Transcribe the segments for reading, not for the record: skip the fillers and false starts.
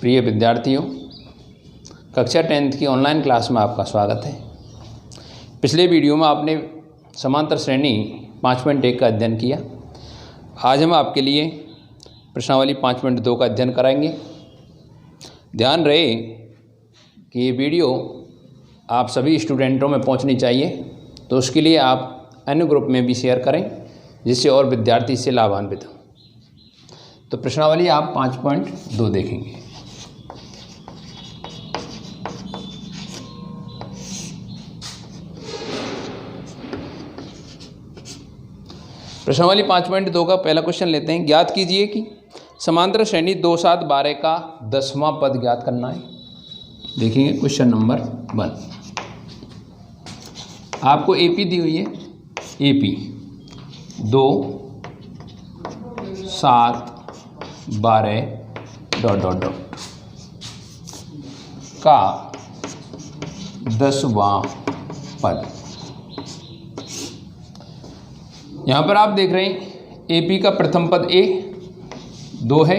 प्रिय विद्यार्थियों, कक्षा 10th की ऑनलाइन क्लास में आपका स्वागत है। पिछले वीडियो में आपने समांतर श्रेणी 5.1 का अध्ययन किया। आज हम आपके लिए प्रश्नावली 5.2 का अध्ययन कराएंगे। ध्यान रहे कि ये वीडियो आप सभी स्टूडेंटों में पहुंचनी चाहिए, तो उसके लिए आप अन्य ग्रुप में भी शेयर करें जिससे और विद्यार्थी इससे लाभान्वित हों। तो प्रश्नावली आप 5.2 देखेंगे। प्रश्नावली 5.2 का पहला क्वेश्चन लेते हैं। ज्ञात कीजिए कि समांतर श्रेणी 2, 7, 12 का 10वां पद ज्ञात करना है। देखेंगे क्वेश्चन नंबर 1। आपको एपी दी हुई है। एपी 2, 7, 12 ... का 10वां पद। यहाँ पर आप देख रहे हैं एपी का प्रथम पद ए 2 है।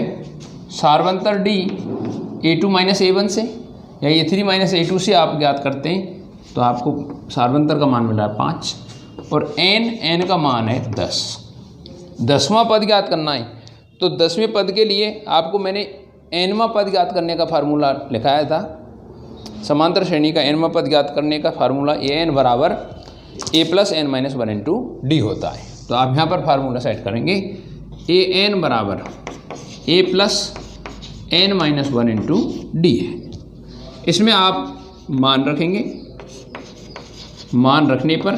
सार्वंतर डी A2 - A1 से या A3 - A2 से आप ज्ञात करते हैं तो आपको सार्वंतर का मान मिल रहा है 5 और n का मान है 10। 10वां पद ज्ञात करना है। तो 10वें पद के लिए आपको मैंने nवां पद ज्ञात करने का फार्मूला लिखाया था। समांतर श्रेणी का nवां पद ज्ञात करने का फार्मूला an बराबर a + n - 1 × d होता है। तो आप यहाँ पर फार्मूला सेट करेंगे an बराबर a + n - 1 × d है। इसमें आप मान रखेंगे। मान रखने पर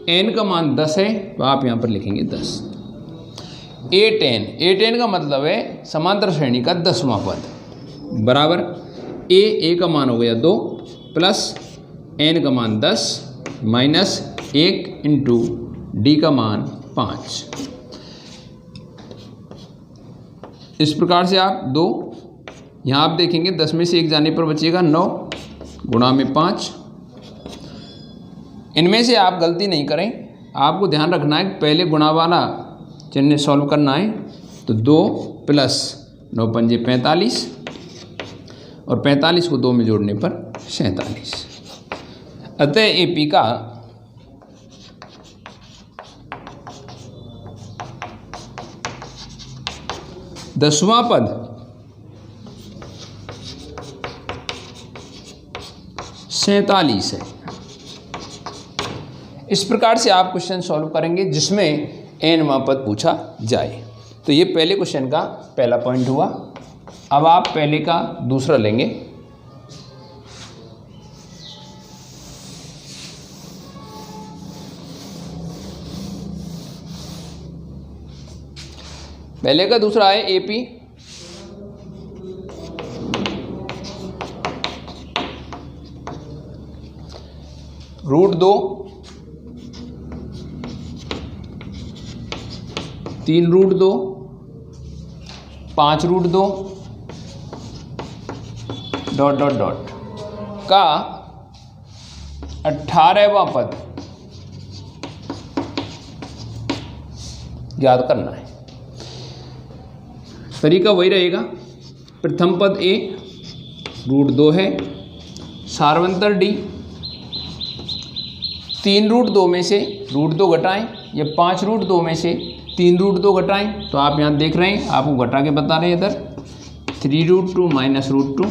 n का मान 10 है तो आप यहाँ पर लिखेंगे 10। A10 का मतलब है समांतर श्रेणी का 10वां पद बराबर a का मान हो गया 2 प्लस n का मान 10 माइनस 1 × d का मान 5। इस प्रकार से आप 2 यहाँ आप देखेंगे 10 में से 1 जाने पर बचेगा 9 गुणा में 5। इनमें से आप गलती नहीं करें। आपको ध्यान रखना है पहले गुणा वाला चिन्ह सॉल्व करना है। तो 2 प्लस 9 × 5 = 45 और 45 को 2 में जोड़ने पर 47। अतः एपी का दसवां पद 47 है। इस प्रकार से आप क्वेश्चन सॉल्व करेंगे जिसमें nवां पद पूछा जाए। तो ये पहले क्वेश्चन का पहला पॉइंट हुआ। अब आप पहले का दूसरा लेंगे। पहले का दूसरा है एपी √2 3 √2 5 √2 ... का 18वां पद याद करना है। तरीका वही रहेगा। प्रथम पद a √2 है। सार्वंतर d 3 √2 में से √2 घटाएं या 5 √2 में से 3 √2 घटाएं। तो आप यहाँ देख रहे हैं, आपको घटा के बता रहे हैं इधर 3 √2 - √2।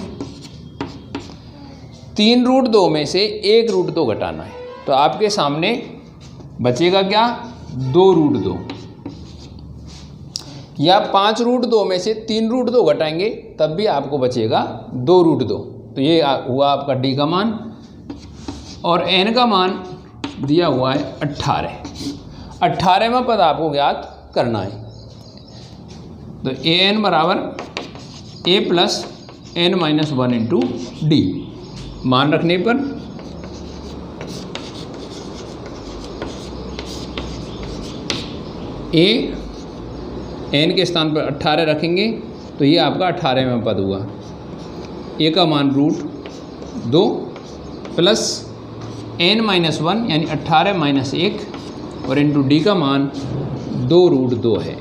3 √2 में से 1 √2 घटाना है। तो आपके सामने बचेगा क्या 2 √2 या 5 √2 में से 3 √2 घटाएंगे तब भी आपको बचेगा 2 √2। तो ये हुआ आपका d का मान और n का मान दिया हुआ है 18। 18वां पद आपको ज्ञात करना है। तो an बराबर a + n - 1 × d। मान रखने पर a n के स्थान पर 18 रखेंगे तो ये आपका 18वां पद हुआ। a का मान √2 प्लस n - 1 यानी 18 - 1 और × d का मान 2 √2 है।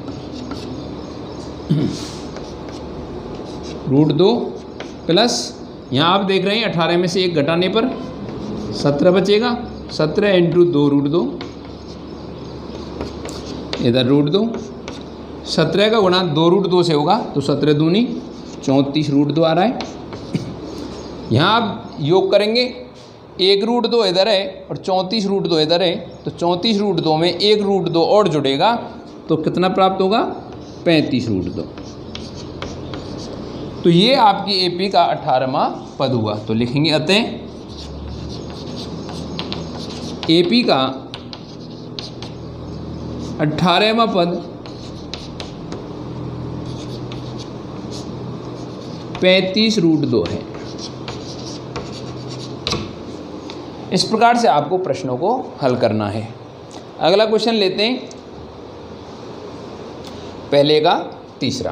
√2 प्लस यहाँ आप देख रहे हैं 18 में से 1 घटाने पर 17 बचेगा। 17 इंटू 2 √2, इधर √2, 17 का गुणा 2 √2 से होगा तो 17 दूनी 34 √2 आ रहा है। यहाँ आप योग करेंगे, 1 √2 इधर है और 34 √2 इधर है, तो 34 √2 में 1 √2 और जुड़ेगा तो कितना प्राप्त होगा? 35 √2। तो ये आपकी एपी का 18वां पद हुआ। तो लिखेंगे अतः एपी का 18वां पद 35 √2 है। इस प्रकार से आपको प्रश्नों को हल करना है। अगला क्वेश्चन लेते हैं, पहले का तीसरा।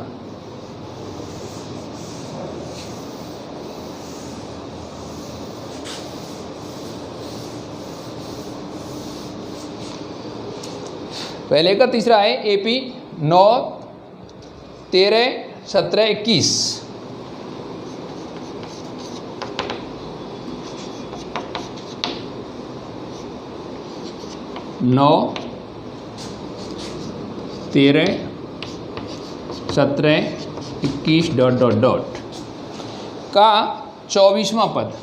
पहले का तीसरा है एपी 9, 13, 17, 21। नौ 13, 17, 21 ... का 24वां पद।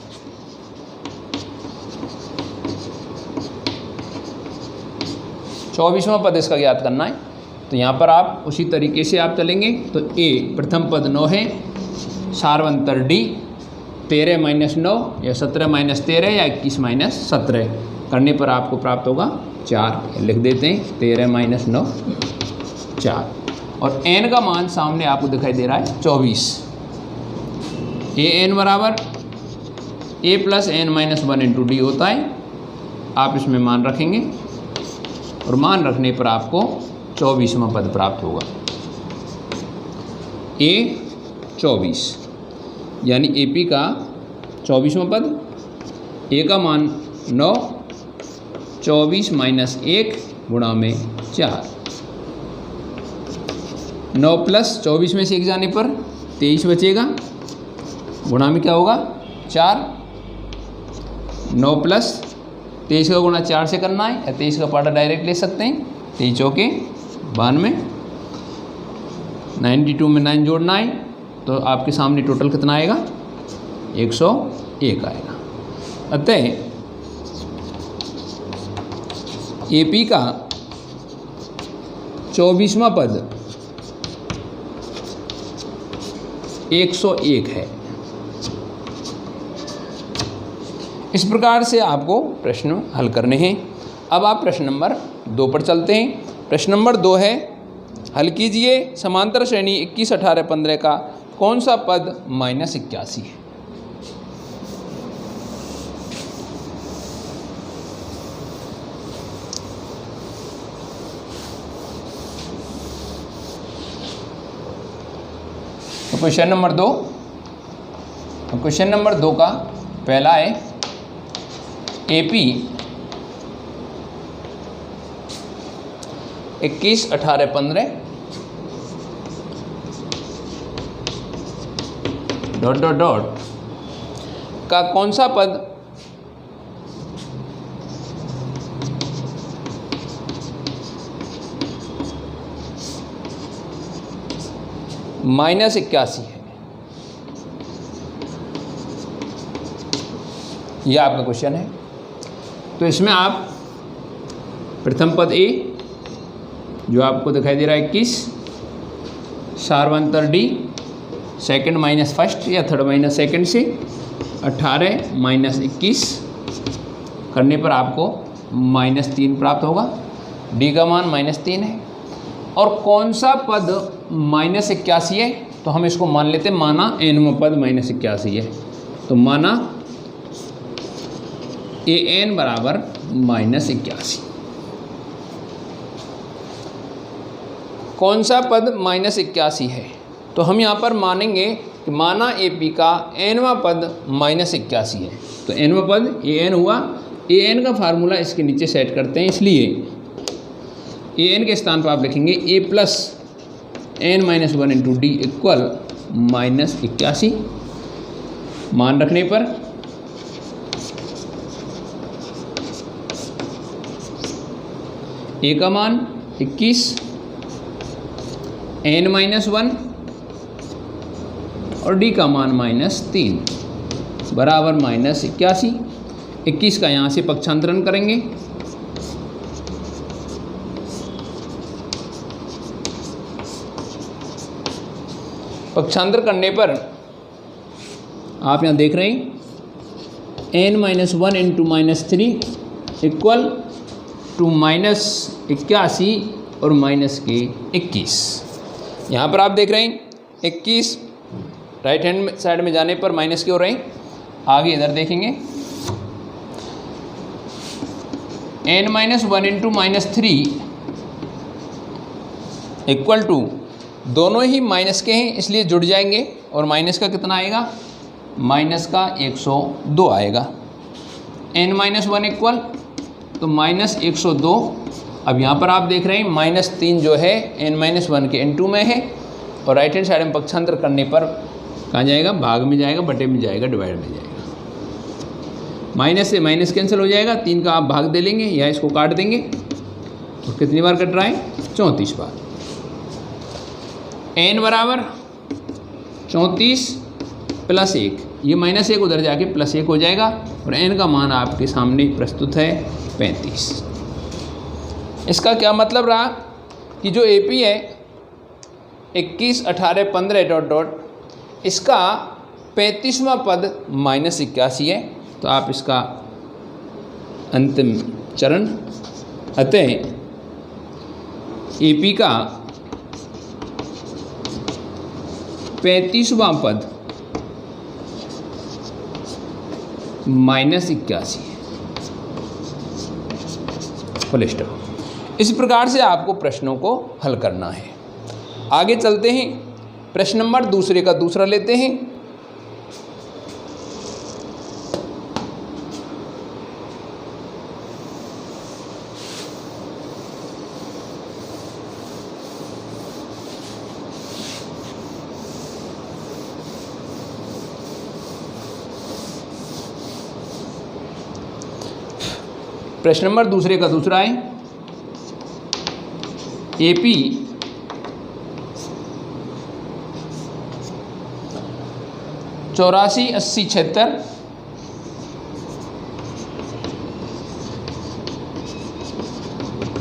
चौबीसवां पद इसका ज्ञात करना है। तो यहाँ पर आप उसी तरीके से आप चलेंगे। तो ए प्रथम पद 9 है, सारवंतर डी 13 - 9 या 17 - 13 या 21 - 17 करने पर आपको प्राप्त होगा 4। लिख देते हैं 13 - 9 4। और n का मान सामने आपको दिखाई दे रहा है 24। an बराबर a + n - 1 × d होता है। आप इसमें मान रखेंगे और मान रखने पर आपको 24वां पद प्राप्त होगा। a 24 यानी AP का 24वां पद। a का मान 9, 24 - 1 गुणा में 4। 9 + 24 में से 1 जाने पर 23 बचेगा, गुणा में क्या होगा 4। 9 + 23 का गुणा 4 से करना है, या 23 का पार्ट डायरेक्ट ले सकते हैं। 23 चौके 92, 92 में 9 जोड़ना है तो आपके सामने टोटल कितना आएगा 101 आएगा। अतः एपी का 24वां पद 101 है। इस प्रकार से आपको प्रश्न हल करने हैं। अब आप प्रश्न नंबर 2 पर चलते हैं। प्रश्न नंबर 2 है, हल कीजिए समांतर श्रेणी 21, 18, 15 का कौन सा पद -81 है। तो क्वेश्चन नंबर 2 का पहला है AP 21, 18, 15 ... का कौन सा पद -81 है। यह आपका क्वेश्चन है। तो इसमें आप प्रथम पद A जो आपको दिखाई दे रहा है 21, सारवंतर D सेकंड माइनस फर्स्ट या थर्ड माइनस सेकंड से 18 - 21 करने पर आपको -3 प्राप्त होगा। D का मान -3 है। और कौन सा पद -81 है तो हम इसको मान लेते हैं, माना nवां पद -81 है। तो माना an बराबर -81। कौन सा पद -81 है तो हम यहाँ पर मानेंगे कि माना AP का nवां पद -81 है। तो nवां पद an हुआ। an का फार्मूला इसके नीचे सेट करते हैं, इसलिए an के स्थान पर आप लिखेंगे a + n-1 into D equal -81। मान रखने पर ए का मान 21, n-1 और डी का मान -3 बराबर -81। 21 का यहाँ से पक्षांतरण करेंगे, पक्षांतर करने पर आप यहाँ देख रहे हैं n-1 इंटू -3 इक्वल टू -81 और -21। यहाँ पर आप देख रहे हैं 21 राइट हैंड साइड में जाने पर माइनस के हो रहे हैं। आगे इधर देखेंगे n-1 इंटू -3 इक्वल टू, दोनों ही माइनस के हैं इसलिए जुड़ जाएंगे और माइनस का कितना आएगा, माइनस का 102 आएगा। n-1 इक्वल तो -102। अब यहाँ पर आप देख रहे हैं -3 जो है n-1 के n2 में है और राइट हैंड साइड में पक्षांतर करने पर कहाँ जाएगा, भाग में जाएगा, बटे में जाएगा, डिवाइड में जाएगा। माइनस से माइनस कैंसिल हो जाएगा, 3 का आप भाग दे लेंगे या इसको काट देंगे और कितनी बार कट रहा है, 34 बार। n बराबर 34 प्लस 1, ये -1 उधर जाके +1 हो जाएगा और n का मान आपके सामने प्रस्तुत है 35। इसका क्या मतलब रहा कि जो AP है 21, 18, 15 डॉट डॉट, इसका 35वां पद -81 है, तो आप इसका अंतिम चरण, अतः AP का 35वां पद -81 है, फुल स्टॉप। इस प्रकार से आपको प्रश्नों को हल करना है। आगे चलते हैं, प्रश्न नंबर दूसरे का दूसरा लेते हैं। प्रश्न नंबर दूसरे का दूसरा है, AP 84, 80, 76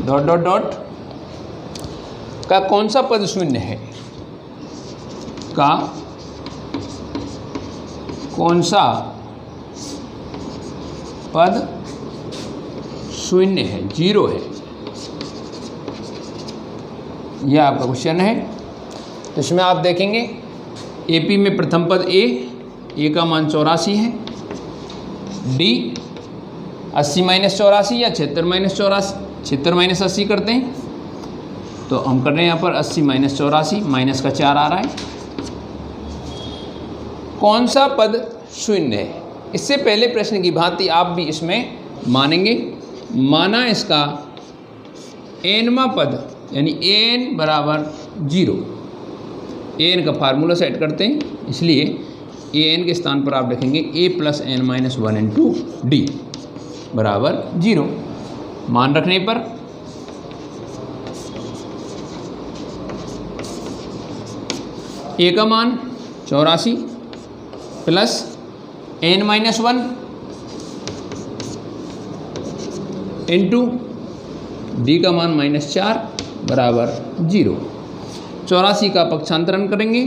डॉट डॉट डॉट का कौन सा पद शून्य है, का कौन सा पद शून्य है, 0 है, यह आपका क्वेश्चन है। तो इसमें आप देखेंगे AP में प्रथम पद A का मान 84 है, D 80 - 84 या 76 - 84, 76 - 80 करते हैं, तो हम कर रहे हैं यहाँ पर 80 - 84, माइनस का 4 आ रहा है। कौन सा पद शून्य है, इससे पहले प्रश्न की भांति आप भी इसमें मानेंगे। माना इसका nवां पद यानी an बराबर 0, an का फार्मूला सेट करते हैं, इसलिए an के स्थान पर आप लिखेंगे a + n-1 इंटू डी बराबर 0। मान रखने पर a का मान 84 प्लस n-1 इंटू डी का मान -4 बराबर 0। 84 का पक्षांतरण करेंगे,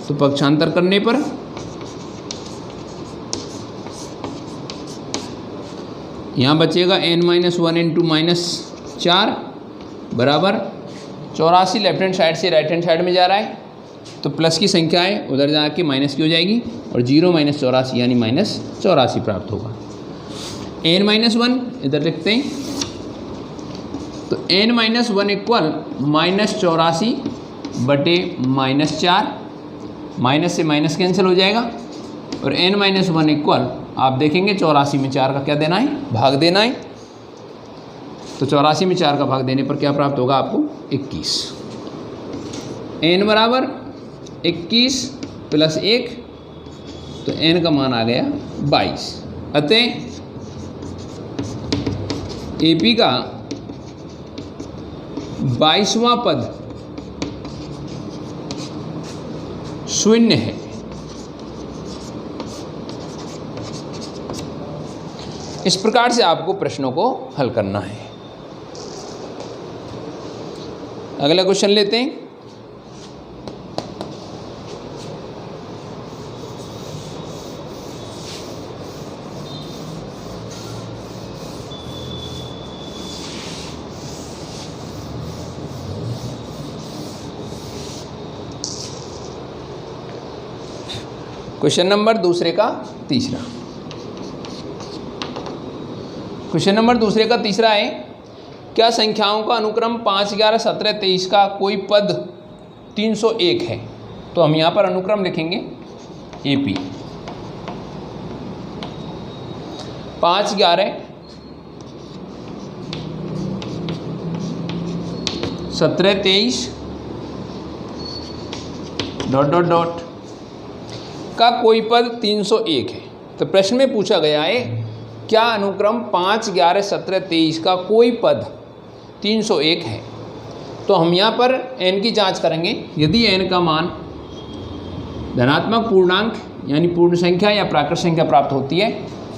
तो पक्षांतर करने पर यहाँ बचेगा n-1 इंटू -4 बराबर 84। लेफ्ट हैंड साइड से राइट हैंड साइड में जा रहा है, तो प्लस की संख्या है उधर जाके माइनस की हो जाएगी और 0 - 84 यानी -84 प्राप्त होगा। n-1 इधर लिखते हैं, तो n-1 इक्वल -84 बटे -4, माइनस से माइनस कैंसिल हो जाएगा और n-1 इक्वल आप देखेंगे 84 में 4 का क्या देना है, भाग देना है, तो 84 में 4 का भाग देने पर क्या प्राप्त होगा आपको 21। n बराबर 21 प्लस 1, तो n का मान आ गया 22। अतः AP का 22वां पद शून्य है। इस प्रकार से आपको प्रश्नों को हल करना है। अगला क्वेश्चन लेते हैं। क्वेश्चन नंबर दूसरे का तीसरा। क्वेश्चन नंबर दूसरे का तीसरा है, क्या संख्याओं का अनुक्रम 5, 11, 17, 23 का कोई पद 301 है? तो हम यहाँ पर अनुक्रम लिखेंगे AP 5, 11, 17, 23 ... का कोई पद 301 है। तो प्रश्न में पूछा गया है क्या अनुक्रम 5, 11, 17, 23 का कोई पद 301 है। तो हम यहाँ पर n की जांच करेंगे। यदि n का मान धनात्मक पूर्णांक यानी पूर्ण संख्या या प्राकृत संख्या प्राप्त होती है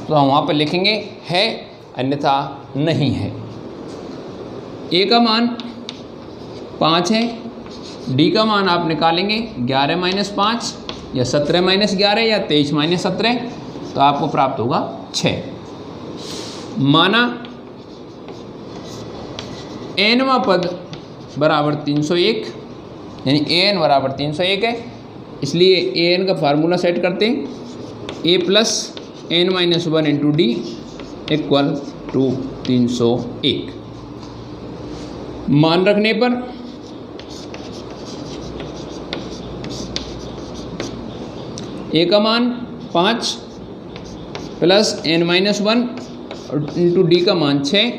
तो हम वहाँ पर लिखेंगे है, अन्यथा नहीं है। a का मान 5 है, d का मान आप निकालेंगे 11 - 5 या 17 - 11 या 23 - 17, तो आपको प्राप्त होगा 6। माना nवां पद बराबर 301, यानी an बराबर 301 है। इसलिए an का फार्मूला सेट करते हैं, a + n - 1 × d = 301। मान रखने पर a का मान 5 + n - 1 × d का मान 6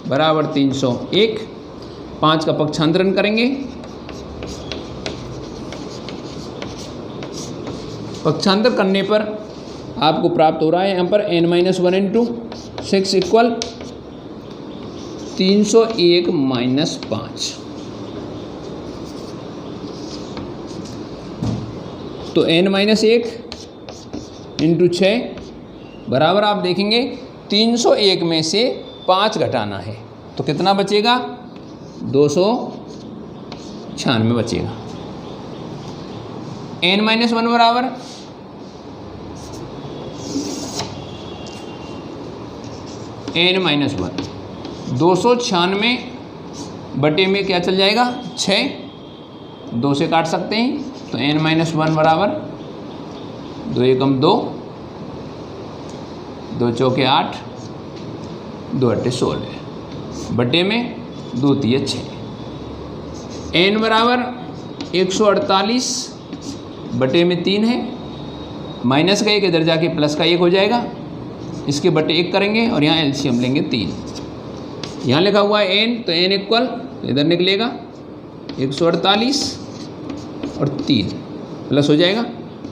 बराबर 301। 5 का पक्षांतरण करेंगे, पक्षांतर करने पर आपको प्राप्त हो रहा है यहाँ पर n - 1 × 6 = 301 - 5। तो n - 1 × 6 बराबर आप देखेंगे 301 में से 5 घटाना है तो कितना बचेगा? 296 बचेगा। n - 1 बराबर n - 1 296 बटे में क्या चल जाएगा? 6, 2 से काट सकते हैं तो n - 1 बराबर 2 एकम 2, 2 चौके 8, 2 अट्ठे 16 बटे में 2 तिये 6। n बराबर 148 बटे में 3 है, माइनस का 1 इधर जाके प्लस का 1 हो जाएगा, इसके बटे 1 करेंगे और यहाँ एलसीएम लेंगे 3। यहाँ लिखा हुआ है n, तो n इक्वल इधर निकलेगा 148 और 3 प्लस हो जाएगा।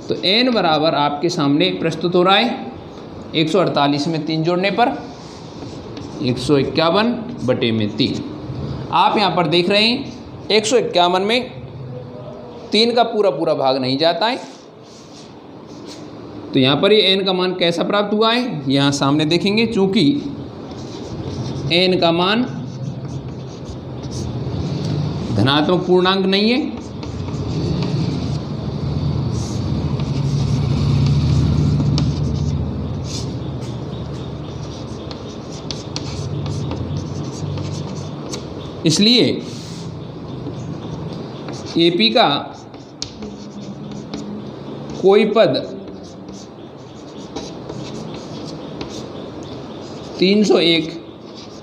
तो n बराबर आपके सामने प्रस्तुत हो रहा है 148 में 3 जोड़ने पर 151 बटे में 3। आप यहाँ पर देख रहे हैं 151 में 3 का पूरा भाग नहीं जाता है। तो यहाँ पर ये n का मान कैसा प्राप्त हुआ है यहाँ सामने देखेंगे। चूँकि n का मान धनात्मक पूर्णांक नहीं है, इसलिए AP का कोई पद 301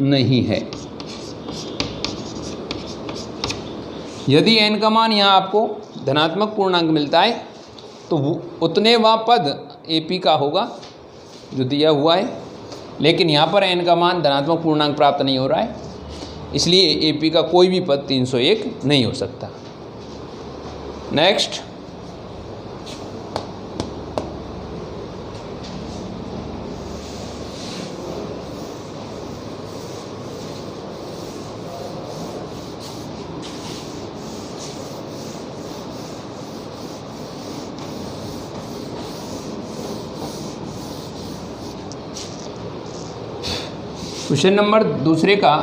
नहीं है। यदि n का मान यहाँ आपको धनात्मक पूर्णांक मिलता है तो उतने वह पद AP का होगा जो दिया हुआ है, लेकिन यहाँ पर n का मान धनात्मक पूर्णांक प्राप्त नहीं हो रहा है, इसलिए AP का कोई भी पद 301 नहीं हो सकता। नेक्स्ट, क्वेश्चन नंबर दूसरे का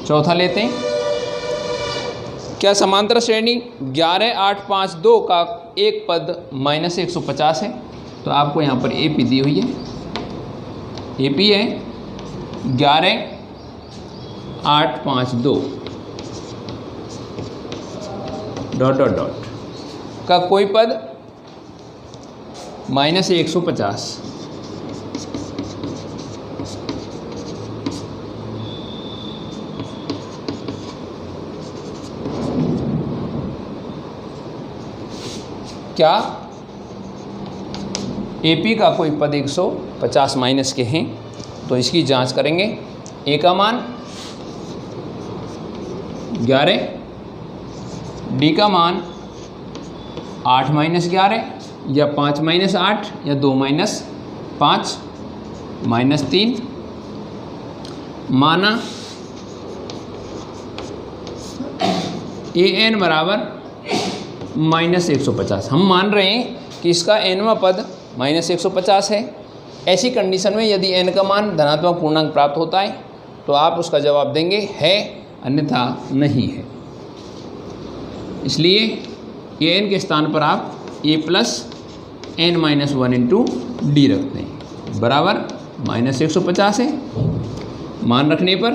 चौथा लेते हैं। क्या समांतर श्रेणी 11, 8, 5, 2 का एक पद -150 है? तो आपको यहाँ पर ए पी दी हुई है, ए पी है 11, 8, 5, 2 डॉट डॉट डॉट का कोई पद -150। क्या AP का कोई पद 150 माइनस के हैं? तो इसकी जांच करेंगे। A का मान 11, D का मान 8 - 11 या 5 - 8 या 2 - 5 -3 माना AN बराबर -150। हम मान रहे हैं कि इसका nवां पद -150 है। ऐसी कंडीशन में यदि n का मान धनात्मक पूर्णांक प्राप्त होता है तो आप उसका जवाब देंगे है, अन्यथा नहीं है। इसलिए an के स्थान पर आप a + n-1 × d रखते हैं, बराबर -150 है। मान रखने पर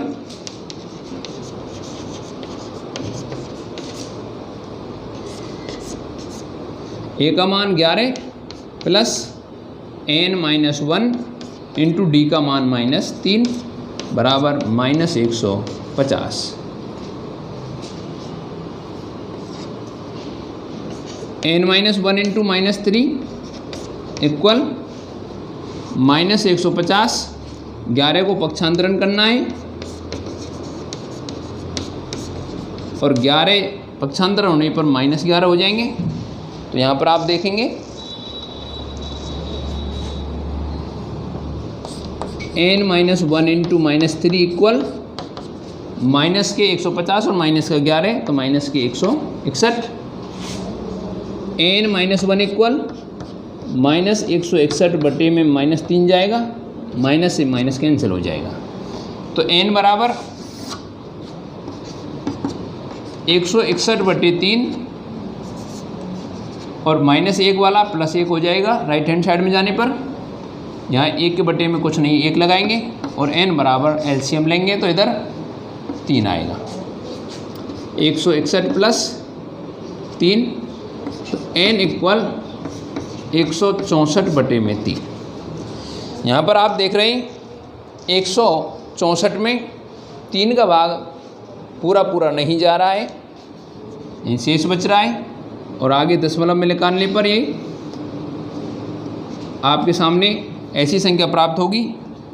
a का मान 11 + n-1 × d का मान -3 बराबर -150। n-1 × -3 equal -150। 11 को पक्षांतरण करना है और 11 पक्षांतरण होने पर -11 हो जाएंगे। तो यहाँ पर आप देखेंगे n-1 × -3 इक्वल माइनस के 150 और माइनस का 11 तो माइनस के 161। n-1 इक्वल -161 बटे में -3 जाएगा, माइनस से माइनस कैंसिल हो जाएगा। तो n बराबर 161 बटे 3 और -1 वाला +1 हो जाएगा राइट हैंड साइड में जाने पर। यहाँ 1 के बटे में कुछ नहीं, 1 लगाएंगे और n बराबर एलसीएम लेंगे तो इधर 3 आएगा। 161 + 3 तो n इक्वल 164 बटे में 3। यहाँ पर आप देख रहे हैं 164 में 3 का भाग पूरा नहीं जा रहा है, यहीं शेष बच रहा है और आगे दशमलव में निकालने पर ये आपके सामने ऐसी संख्या प्राप्त होगी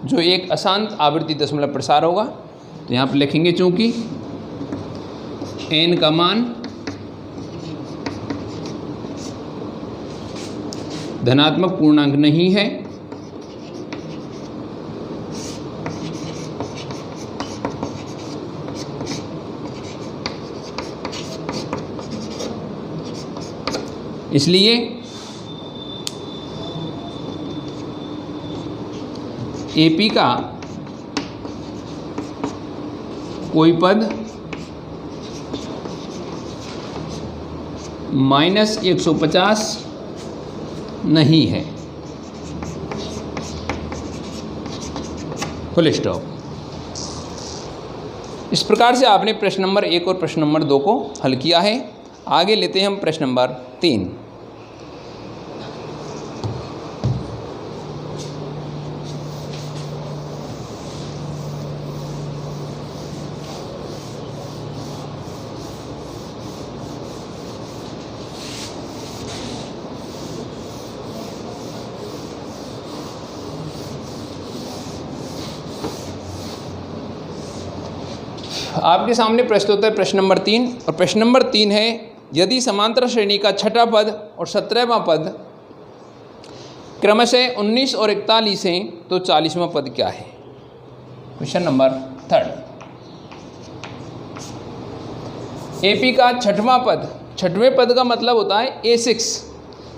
जो एक अशांत आवृत्ति दशमलव प्रसार होगा। तो यहाँ पर लिखेंगे चूँकि n का मान धनात्मक पूर्णांक नहीं है, इसलिए AP का कोई पद -150 नहीं है। Full stop. इस प्रकार से आपने प्रश्न नंबर 1 और प्रश्न नंबर 2 को हल किया है। आगे लेते हैं हम प्रश्न नंबर 3। आपके सामने प्रस्तुत है प्रश्न नंबर 3 और प्रश्न नंबर 3 है यदि समांतर श्रेणी का छठा पद और 17वां पद क्रमशः 19 और 41 हैं तो 40वां पद क्या है? Question number 3। एपी का छठवां पद, छठवें पद का मतलब होता है A6,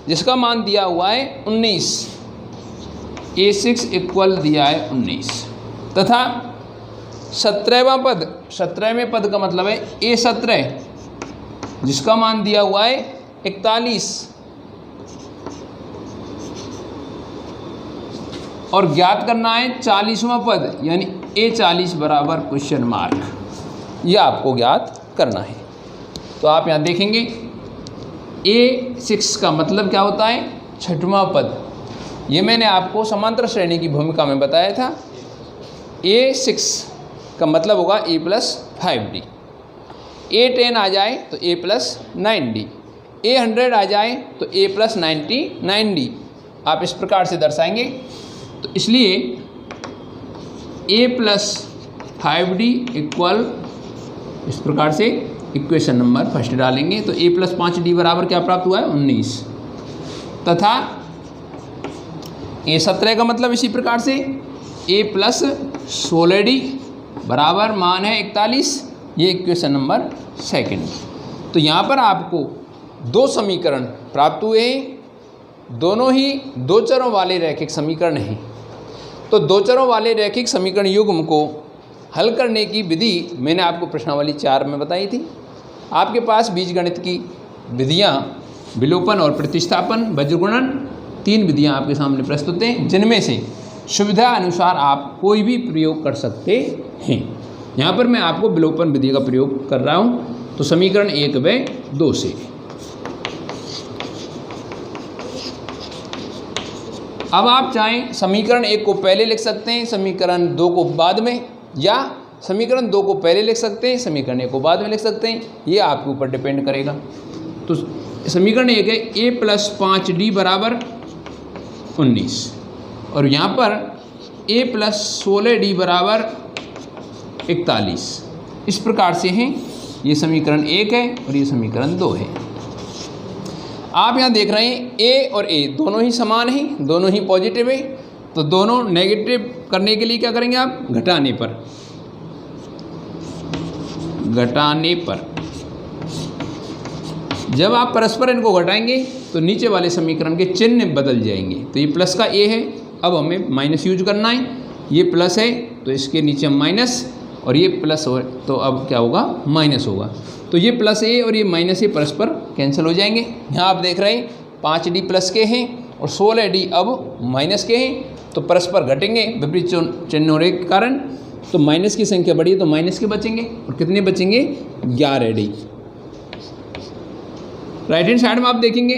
जिसका मान दिया हुआ है 19, A6 इक्वल दिया है 19, तथा 17वां पद, 17वें पद का मतलब है A17, जिसका मान दिया हुआ है 41, और ज्ञात करना है 40वां पद यानी A40 बराबर क्वेश्चन मार्क, यह आपको ज्ञात करना है। तो आप यहाँ देखेंगे A6 का मतलब क्या होता है? छठवां पद। ये मैंने आपको समांतर श्रेणी की भूमिका में बताया था। A6 का मतलब होगा A+5D, A10 आ जाए तो A+9D, A100 आ जाए तो A+99D, आप इस प्रकार से दर्शाएंगे। तो इसलिए A+5D इक्वल, इस प्रकार से इक्वेशन नंबर फर्स्ट डालेंगे तो A+5D बराबर क्या प्राप्त हुआ है? 19, तथा A17 का मतलब इसी प्रकार से A+16D बराबर मान है 41, ये इक्वेशन नंबर सेकंड। तो यहाँ पर आपको दो समीकरण प्राप्त हुए हैं, दोनों ही दो चरों वाले रैखिक समीकरण हैं। तो दो चरों वाले रैखिक समीकरण युग्म को हल करने की विधि मैंने आपको प्रश्नावली 4 में बताई थी। आपके पास बीजगणित की विधियाँ विलोपन और प्रतिस्थापन, वज्रगुणन, 3 विधियाँ आपके सामने प्रस्तुत हैं, जिनमें से सुविधा अनुसार आप कोई भी प्रयोग कर सकते हैं। यहाँ पर मैं आपको विलोपन विधि का प्रयोग कर रहा हूँ। तो समीकरण 1 व 2 से अब आप चाहें समीकरण 1 को पहले लिख सकते हैं, समीकरण 2 को बाद में, या समीकरण 2 को पहले लिख सकते हैं, समीकरण 1 को बाद में लिख सकते हैं, ये आपके ऊपर डिपेंड करेगा। तो समीकरण 1 है A+5D बराबर 19, और यहाँ पर A+16D बराबर 41, इस प्रकार से हैं। ये समीकरण 1 है और ये समीकरण 2 है। आप यहाँ देख रहे हैं A और A दोनों ही समान हैं, दोनों ही पॉजिटिव है। तो दोनों नेगेटिव करने के लिए क्या करेंगे आप? घटाने पर, घटाने पर जब आप परस्पर इनको घटाएंगे तो नीचे वाले समीकरण के चिन्ह बदल जाएंगे। तो ये प्लस का A है, अब हमें माइनस यूज करना है। ये प्लस है तो इसके नीचे हम माइनस, और ये प्लस हो तो अब क्या होगा? माइनस होगा। तो ये प्लस A और ये माइनस A परस्पर कैंसिल हो जाएंगे। यहाँ आप देख रहे हैं 5D प्लस के हैं और 16D अब माइनस के हैं, तो परस्पर घटेंगे विपरीत चिन्ह होने के कारण। तो माइनस की संख्या बढ़ी तो माइनस के बचेंगे, और कितने बचेंगे? 11D। राइट हैंड साइड में आप देखेंगे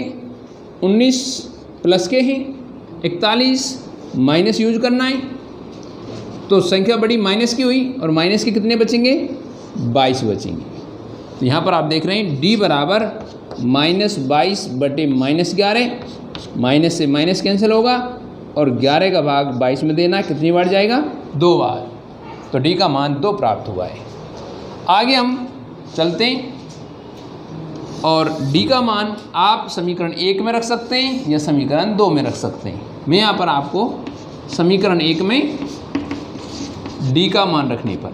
19 प्लस के हैं, 41 माइनस यूज करना है, तो संख्या बड़ी माइनस की हुई, और माइनस के कितने बचेंगे? 22 बचेंगे। तो यहाँ पर आप देख रहे हैं D बराबर -22 बटे -11, माइनस से माइनस कैंसिल होगा, और 11 का भाग 22 में देना, कितनी बार जाएगा? 2 बार। तो D का मान 2 प्राप्त हुआ है। आगे हम चलते हैं, और D का मान आप समीकरण 1 में रख सकते हैं या समीकरण 2 में रख सकते हैं। मैं यहाँ पर आपको समीकरण 1 में D का मान रखने पर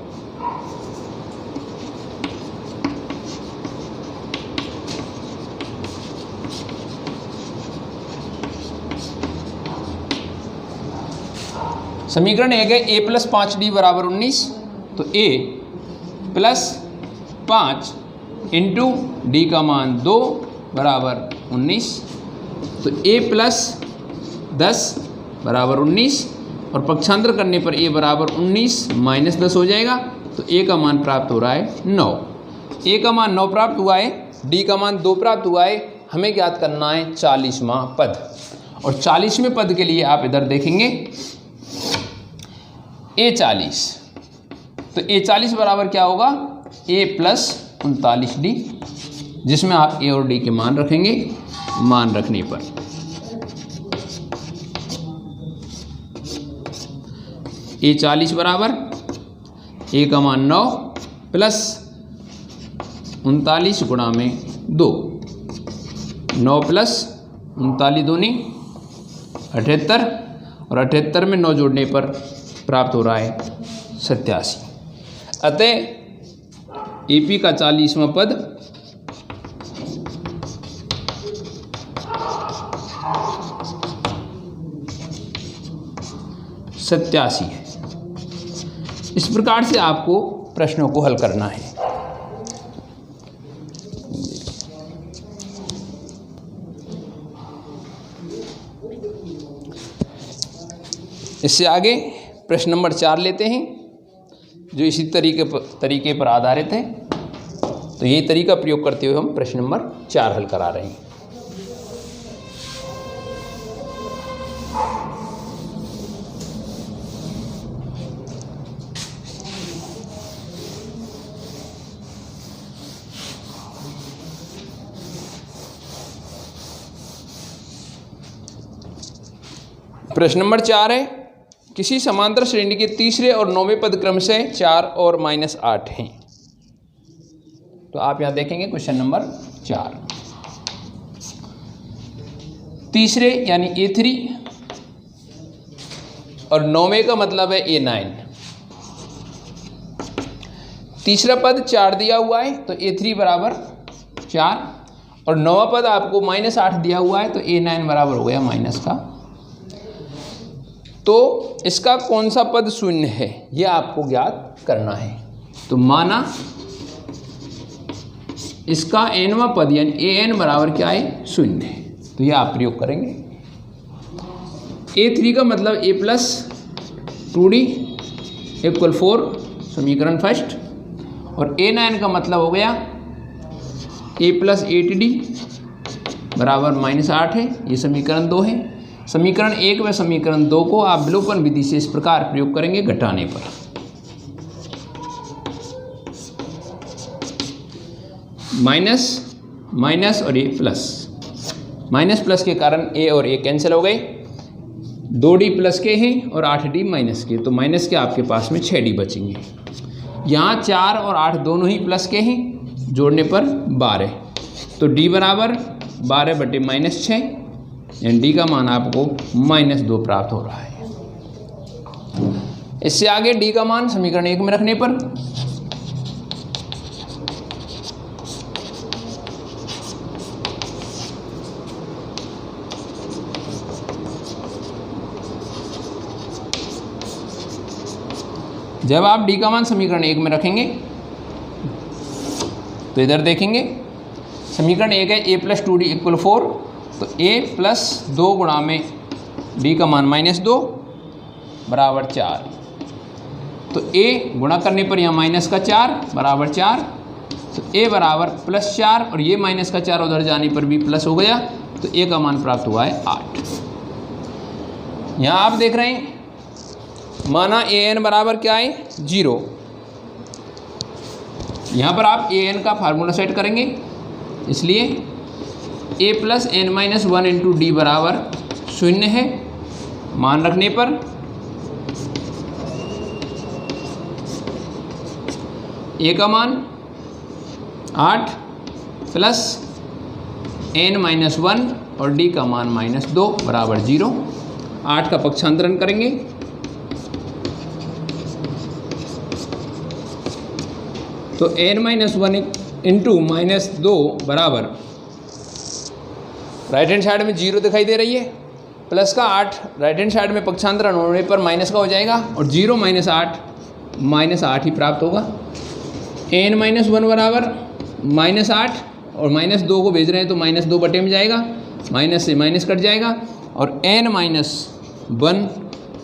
समीकरण 1 है A+5D बराबर 19, तो A+5 इंटू D का मान 2 बराबर 19, तो A+10 बराबर 19, और पक्षांतर करने पर A बराबर 19 -10 हो जाएगा। तो A का मान प्राप्त हो रहा है 9। A का मान 9 प्राप्त हुआ है, D का मान 2 प्राप्त हुआ है। हमें ज्ञात करना है 40वां पद, और 40वें पद के लिए आप इधर देखेंगे A40, तो A40 बराबर क्या होगा? A+39D, जिसमें आप A और D के मान रखेंगे। मान रखने पर A40 बराबर A का मान 9 प्लस 39 गुणा में 2, 9 प्लस 39 दूनी 78 और 78 में 9 जोड़ने पर प्राप्त हो रहा है 87। अतः एपी का 40वां पद 87 है। इस प्रकार से आपको प्रश्नों को हल करना है। इससे आगे प्रश्न नंबर 4 लेते हैं, जो इसी तरीके पर आधारित है। तो यही तरीका प्रयोग करते हुए हम प्रश्न नंबर 4 हल करा रहे हैं। प्रश्न नंबर 4 है, किसी समांतर श्रेणी के तीसरे और 9वें पद क्रम से 4 और -8 हैं। तो आप यहां देखेंगे क्वेश्चन नंबर 4, तीसरे यानी A3 और 9वें का मतलब है A9। तीसरा पद 4 दिया हुआ है तो A3 बराबर 4 और 9वां पद आपको -8 दिया हुआ है तो A9 बराबर हो गया माइनस का। तो इसका कौन सा पद शून्य है यह आपको ज्ञात करना है। तो माना इसका nवां पद यानी an बराबर क्या है, शून्य है। तो यह आप प्रयोग करेंगे। A3 का मतलब a प्लस 2d इक्वल 4 समीकरण फर्स्ट, और A9 का मतलब हो गया a प्लस 8d बराबर -8 है, ये समीकरण 2 है। समीकरण 1 व समीकरण 2 को आप विलोपन विधि से इस प्रकार प्रयोग करेंगे घटाने पर। माइनस माइनस और ए प्लस, माइनस प्लस के कारण ए और ए कैंसिल हो गए, 2d प्लस के हैं और 8d माइनस के, तो माइनस के आपके पास में 6d बचेंगे। यहाँ 4 और 8 दोनों ही प्लस के हैं, जोड़ने पर 12, तो d बराबर 12/-6 यानी डी का मान आपको -2 प्राप्त हो रहा है। इससे आगे डी का मान समीकरण 1 में रखने पर जब आप डी का मान समीकरण 1 में रखेंगे तो इधर देखेंगे समीकरण 1 है a प्लस 2d इक्वल 4, तो a प्लस 2 गुणा में d का मान -2 बराबर 4, तो a गुणा करने पर यहाँ माइनस का 4 बराबर 4, तो a बराबर +4 और ये माइनस का 4 उधर जाने पर भी प्लस हो गया, तो a का मान प्राप्त हुआ है 8। यहाँ आप देख रहे हैं माना an बराबर क्या है 0। यहाँ पर आप an का फार्मूला सेट करेंगे, इसलिए a plus n-1 into D बराबर 0 है। मान रखने पर a का मान 8 प्लस n-1 और d का मान -2 बराबर 0। 8 का पक्षांतरण करेंगे तो n-1 इंटू -2 बराबर राइट हैंड साइड में 0 दिखाई दे रही है, प्लस का 8 राइट हैंड साइड में पक्षांतरण होने पर माइनस का हो जाएगा और 0 - 8 -8 ही प्राप्त होगा। n-1 बराबर -8 और -2 को भेज रहे हैं तो -2 बटे में जाएगा, माइनस से माइनस कट जाएगा और n-1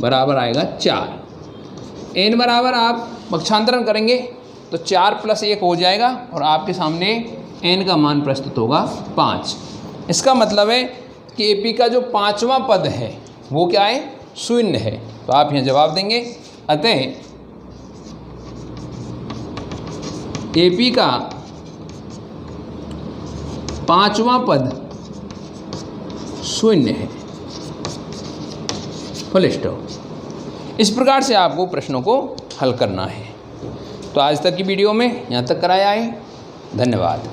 बराबर आएगा 4। n बराबर आप पक्षांतरण करेंगे तो 4 + 1 हो जाएगा और आपके सामने n का मान प्रस्तुत होगा 5। इसका मतलब है कि एपी का जो 5वां पद है वो क्या है, शून्य है। तो आप यहाँ जवाब देंगे। अतः एपी का 5वां पद शून्य है, फुल स्टॉप। इस प्रकार से आपको प्रश्नों को हल करना है। तो आज तक की वीडियो में यहाँ तक कराया है। धन्यवाद।